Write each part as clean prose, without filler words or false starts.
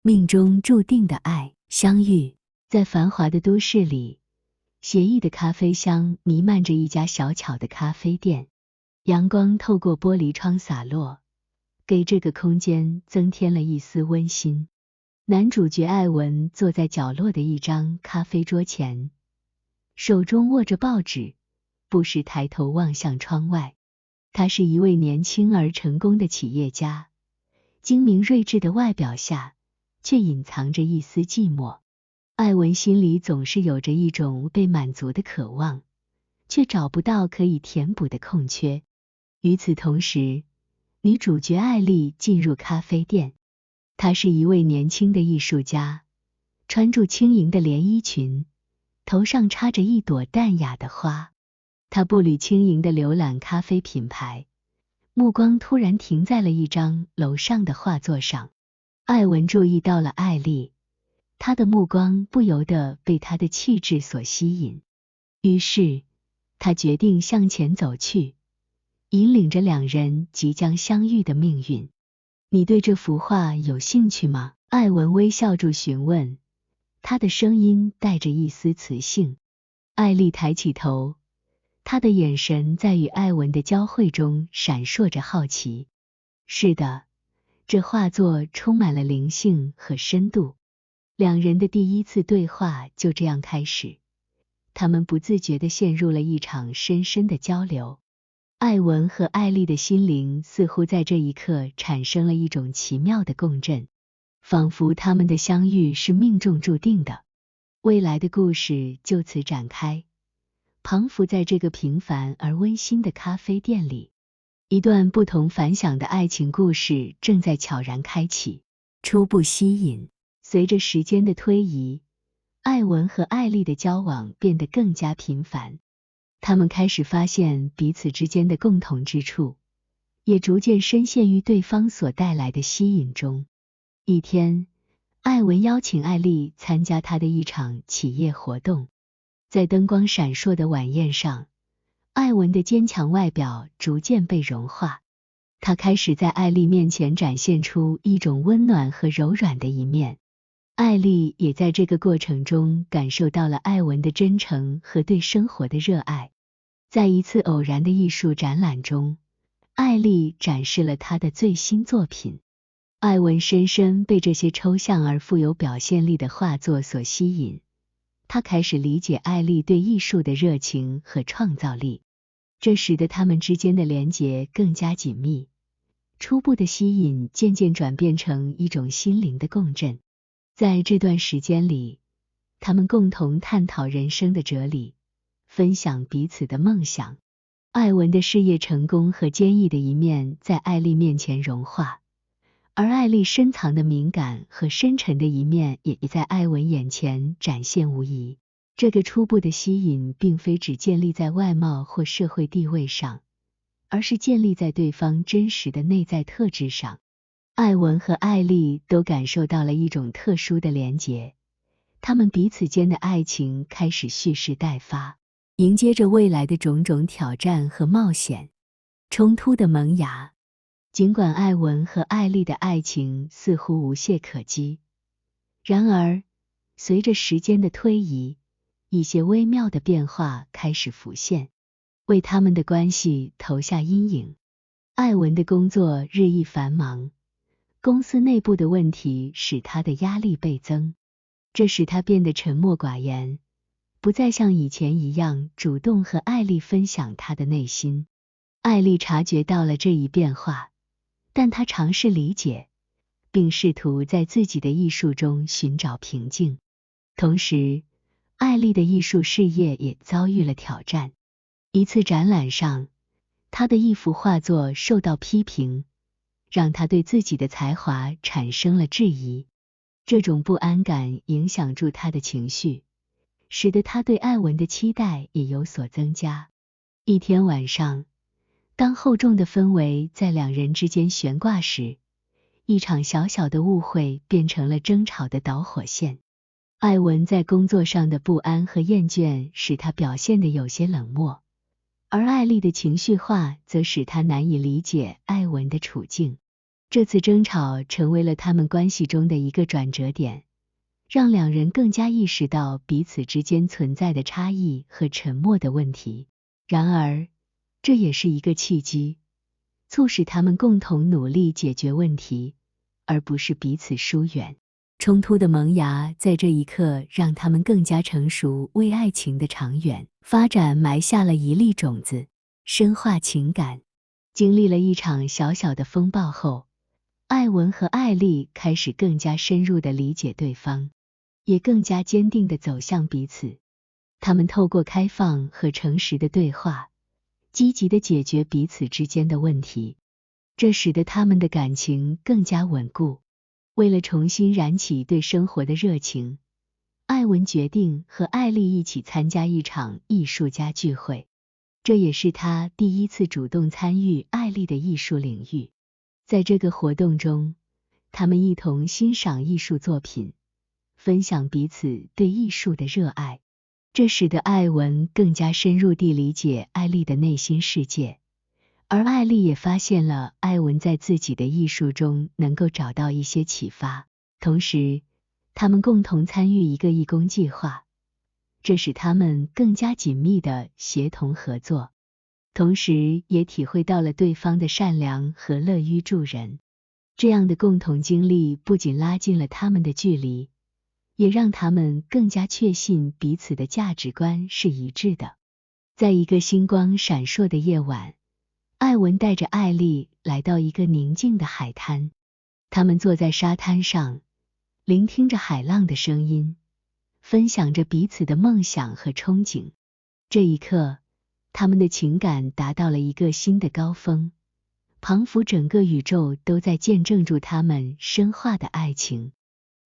命中注定的爱相遇。在繁华的都市里，写意的咖啡香弥漫着一家小巧的咖啡店，阳光透过玻璃窗洒落，给这个空间增添了一丝温馨。男主角艾文坐在角落的一张咖啡桌前，手中握着报纸，不时抬头望向窗外。他是一位年轻而成功的企业家，精明睿智的外表下，却隐藏着一丝寂寞。艾文心里总是有着一种被满足的渴望，却找不到可以填补的空缺。与此同时，女主角艾丽进入咖啡店。她是一位年轻的艺术家，穿着轻盈的连衣裙，头上插着一朵淡雅的花。她步履轻盈地浏览咖啡品牌，目光突然停在了一张楼上的画作上。艾文注意到了艾丽，他的目光不由得被她的气质所吸引，于是他决定向前走去，引领着两人即将相遇的命运。你对这幅画有兴趣吗？艾文微笑着询问，他的声音带着一丝磁性。艾丽抬起头，她的眼神在与艾文的交汇中闪烁着好奇。是的，这画作充满了灵性和深度。两人的第一次对话就这样开始，他们不自觉地陷入了一场深深的交流。艾文和艾丽的心灵似乎在这一刻产生了一种奇妙的共振，仿佛他们的相遇是命中注定的。未来的故事就此展开，彷佛在这个平凡而温馨的咖啡店里，一段不同凡响的爱情故事正在悄然开启。初步吸引。随着时间的推移，艾文和艾丽的交往变得更加频繁，他们开始发现彼此之间的共同之处，也逐渐深陷于对方所带来的吸引中。一天，艾文邀请艾丽参加他的一场企业活动，在灯光闪烁的晚宴上，艾文的坚强外表逐渐被融化，他开始在艾丽面前展现出一种温暖和柔软的一面。艾丽也在这个过程中感受到了艾文的真诚和对生活的热爱。在一次偶然的艺术展览中，艾丽展示了她的最新作品。艾文深深被这些抽象而富有表现力的画作所吸引，他开始理解艾丽对艺术的热情和创造力，这使得他们之间的连结更加紧密。初步的吸引渐渐转变成一种心灵的共振。在这段时间里，他们共同探讨人生的哲理，分享彼此的梦想。艾文的事业成功和坚毅的一面在艾丽面前融化，而艾丽深藏的敏感和深沉的一面也在艾文眼前展现无遗。这个初步的吸引并非只建立在外貌或社会地位上，而是建立在对方真实的内在特质上。艾文和艾丽都感受到了一种特殊的连结，他们彼此间的爱情开始蓄势待发，迎接着未来的种种挑战和冒险。冲突的萌芽。尽管艾文和艾丽的爱情似乎无懈可击，然而随着时间的推移，一些微妙的变化开始浮现，为他们的关系投下阴影。艾文的工作日益繁忙，公司内部的问题使他的压力倍增，这使他变得沉默寡言，不再像以前一样主动和艾丽分享他的内心。艾丽察觉到了这一变化，但她尝试理解，并试图在自己的艺术中寻找平静。同时，艾丽的艺术事业也遭遇了挑战。一次展览上，她的一幅画作受到批评，让他对自己的才华产生了质疑。这种不安感影响住他的情绪，使得他对艾文的期待也有所增加。一天晚上，当厚重的氛围在两人之间悬挂时，一场小小的误会变成了争吵的导火线。艾文在工作上的不安和厌倦使他表现得有些冷漠，而艾丽的情绪化则使他难以理解艾文的处境。这次争吵成为了他们关系中的一个转折点，让两人更加意识到彼此之间存在的差异和沉默的问题。然而，这也是一个契机，促使他们共同努力解决问题，而不是彼此疏远。冲突的萌芽在这一刻让他们更加成熟，为爱情的长远发展埋下了一粒种子，深化情感。经历了一场小小的风暴后，艾文和艾丽开始更加深入地理解对方，也更加坚定地走向彼此。他们透过开放和诚实的对话，积极地解决彼此之间的问题，这使得他们的感情更加稳固。为了重新燃起对生活的热情，艾文决定和艾丽一起参加一场艺术家聚会，这也是他第一次主动参与艾丽的艺术领域。在这个活动中，他们一同欣赏艺术作品，分享彼此对艺术的热爱，这使得艾文更加深入地理解艾丽的内心世界，而艾丽也发现了艾文在自己的艺术中能够找到一些启发。同时，他们共同参与一个义工计划，这使他们更加紧密地协同合作，同时也体会到了对方的善良和乐于助人。这样的共同经历不仅拉近了他们的距离，也让他们更加确信彼此的价值观是一致的。在一个星光闪烁的夜晚，艾文带着艾丽来到一个宁静的海滩，他们坐在沙滩上，聆听着海浪的声音，分享着彼此的梦想和憧憬。这一刻，他们的情感达到了一个新的高峰，仿佛整个宇宙都在见证住他们深化的爱情。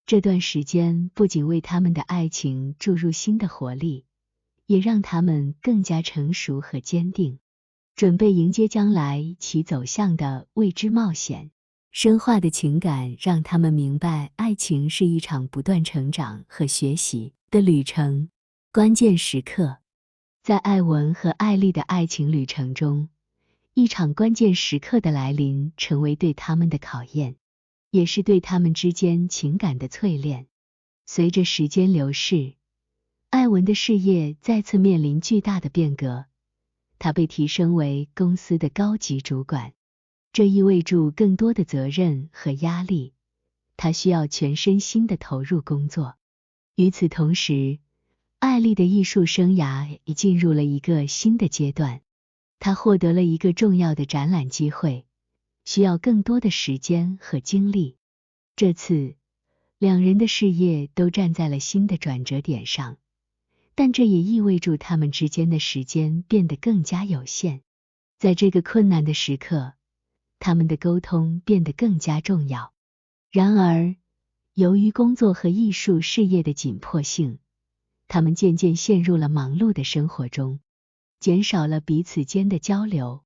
这段时间不仅为他们的爱情注入新的活力，也让他们更加成熟和坚定，准备迎接将来其走向的未知冒险。深化的情感让他们明白，爱情是一场不断成长和学习的旅程。关键时刻，在艾文和艾丽的爱情旅程中，一场关键时刻的来临成为对他们的考验，也是对他们之间情感的淬炼。随着时间流逝，艾文的事业再次面临巨大的变革，他被提升为公司的高级主管，这意味着更多的责任和压力，他需要全身心地投入工作。与此同时，艾丽的艺术生涯已进入了一个新的阶段，她获得了一个重要的展览机会，需要更多的时间和精力。这次，两人的事业都站在了新的转折点上，但这也意味着他们之间的时间变得更加有限。在这个困难的时刻，他们的沟通变得更加重要。然而，由于工作和艺术事业的紧迫性，他们渐渐陷入了忙碌的生活中，减少了彼此间的交流。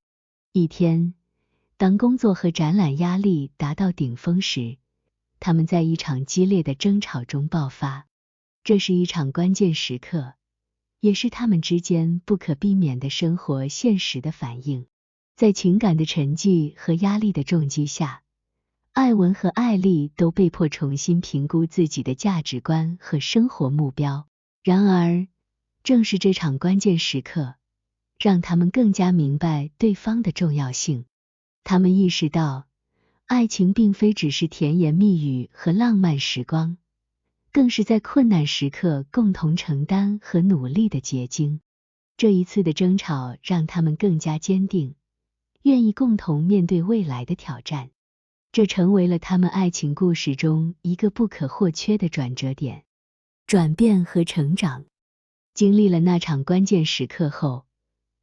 一天，当工作和展览压力达到顶峰时，他们在一场激烈的争吵中爆发。这是一场关键时刻，也是他们之间不可避免的生活现实的反应。在情感的沉寂和压力的重击下，艾文和艾丽都被迫重新评估自己的价值观和生活目标。然而，正是这场关键时刻，让他们更加明白对方的重要性。他们意识到，爱情并非只是甜言蜜语和浪漫时光，更是在困难时刻共同承担和努力的结晶。这一次的争吵让他们更加坚定，愿意共同面对未来的挑战。这成为了他们爱情故事中一个不可或缺的转折点。转变和成长。经历了那场关键时刻后，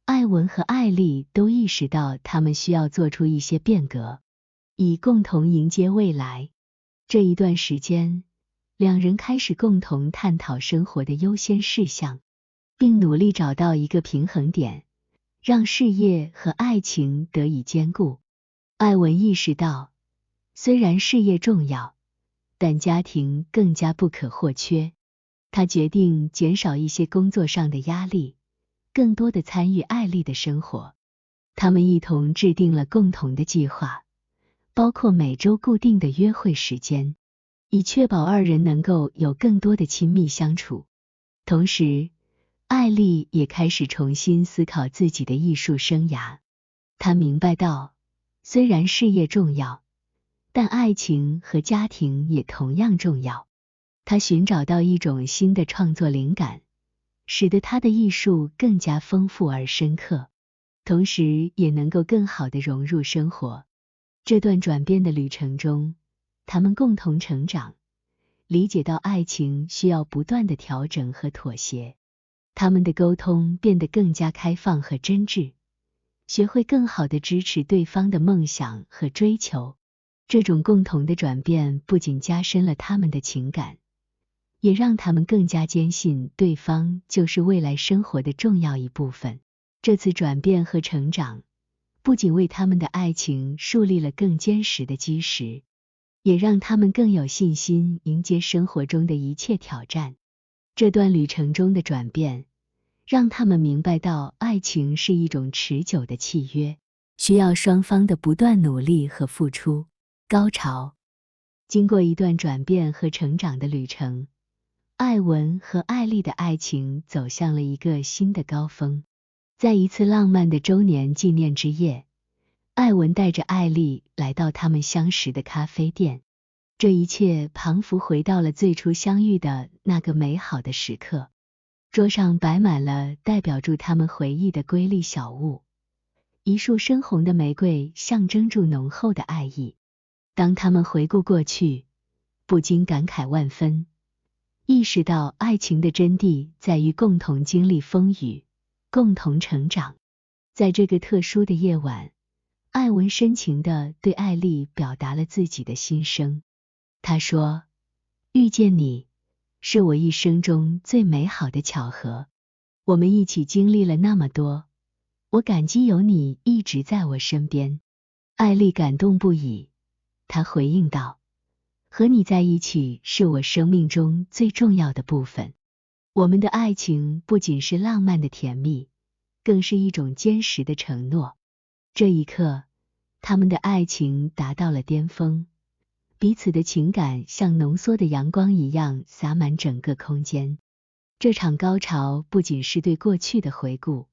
艾文和艾丽都意识到他们需要做出一些变革，以共同迎接未来。这一段时间，两人开始共同探讨生活的优先事项，并努力找到一个平衡点，让事业和爱情得以兼顾。艾文意识到，虽然事业重要，但家庭更加不可或缺。他决定减少一些工作上的压力，更多的参与艾丽的生活。他们一同制定了共同的计划，包括每周固定的约会时间，以确保二人能够有更多的亲密相处。同时，艾丽也开始重新思考自己的艺术生涯。她明白到，虽然事业重要，但爱情和家庭也同样重要。她寻找到一种新的创作灵感，使得她的艺术更加丰富而深刻，同时也能够更好地融入生活。这段转变的旅程中，他们共同成长，理解到爱情需要不断的调整和妥协。他们的沟通变得更加开放和真挚，学会更好地支持对方的梦想和追求。这种共同的转变不仅加深了他们的情感，也让他们更加坚信对方就是未来生活的重要一部分。这次转变和成长，不仅为他们的爱情树立了更坚实的基石，也让他们更有信心迎接生活中的一切挑战。这段旅程中的转变，让他们明白到爱情是一种持久的契约，需要双方的不断努力和付出。高潮。经过一段转变和成长的旅程，艾文和艾丽的爱情走向了一个新的高峰。在一次浪漫的周年纪念之夜，艾文带着艾丽来到他们相识的咖啡店。这一切仿佛回到了最初相遇的那个美好的时刻。桌上摆满了代表住他们回忆的瑰丽小物，一束深红的玫瑰象征住浓厚的爱意。当他们回顾过去，不禁感慨万分，意识到爱情的真谛在于共同经历风雨，共同成长。在这个特殊的夜晚，艾文深情地对艾丽表达了自己的心声。他说，遇见你，是我一生中最美好的巧合。我们一起经历了那么多，我感激有你一直在我身边。艾丽感动不已，她回应道，和你在一起是我生命中最重要的部分。我们的爱情不仅是浪漫的甜蜜，更是一种坚实的承诺。这一刻，他们的爱情达到了巅峰，彼此的情感像浓缩的阳光一样洒满整个空间。这场高潮不仅是对过去的回顾，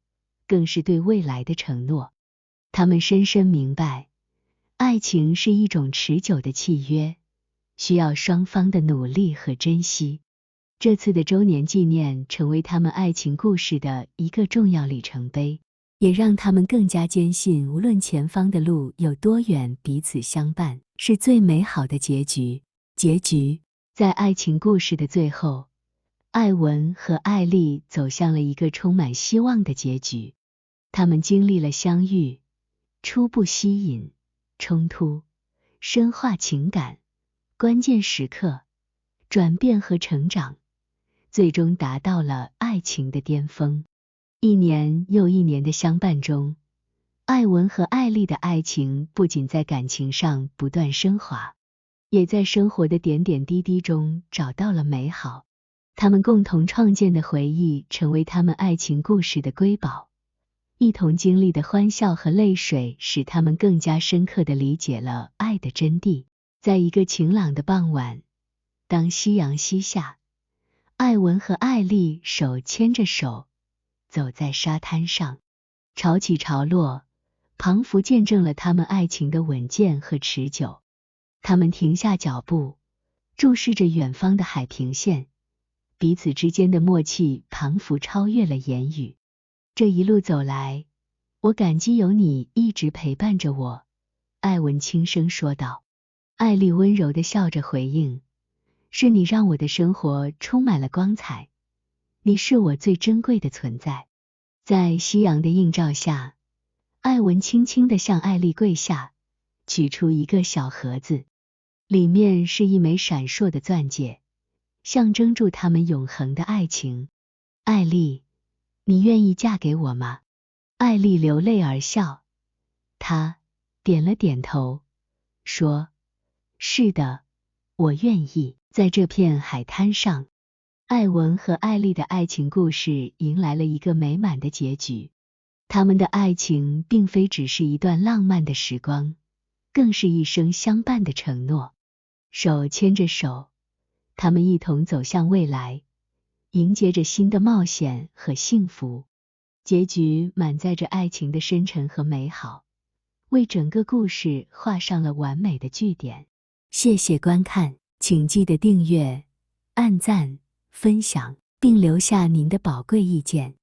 更是对未来的承诺。他们深深明白，爱情是一种持久的契约，需要双方的努力和珍惜。这次的周年纪念成为他们爱情故事的一个重要里程碑，也让他们更加坚信，无论前方的路有多远，彼此相伴是最美好的结局。在爱情故事的最后，艾文和艾丽走向了一个充满希望的结局。他们经历了相遇、初步吸引、冲突、深化情感、关键时刻、转变和成长，最终达到了爱情的巅峰。一年又一年的相伴中，艾文和艾丽的爱情不仅在感情上不断升华，也在生活的点点滴滴中找到了美好。他们共同创建的回忆成为他们爱情故事的瑰宝，一同经历的欢笑和泪水使他们更加深刻地理解了爱的真谛。在一个晴朗的傍晚，当夕阳西下，艾文和艾丽手牵着手走在沙滩上，潮起潮落，仿佛见证了他们爱情的稳健和持久。他们停下脚步，注视着远方的海平线，彼此之间的默契仿佛超越了言语。这一路走来，我感激有你一直陪伴着我，艾文轻声说道。艾丽温柔地笑着回应，是你让我的生活充满了光彩，你是我最珍贵的存在。在夕阳的映照下，艾文轻轻地向艾丽跪下，取出一个小盒子，里面是一枚闪烁的钻戒，象征住他们永恒的爱情。艾丽，你愿意嫁给我吗？艾丽流泪而笑，她点了点头，说，是的，我愿意。在这片海滩上，艾文和艾丽的爱情故事迎来了一个美满的结局。他们的爱情并非只是一段浪漫的时光，更是一生相伴的承诺。手牵着手，他们一同走向未来，迎接着新的冒险和幸福。结局满载着爱情的深沉和美好，为整个故事画上了完美的句点。谢谢观看，请记得订阅、按赞、分享，并留下您的宝贵意见。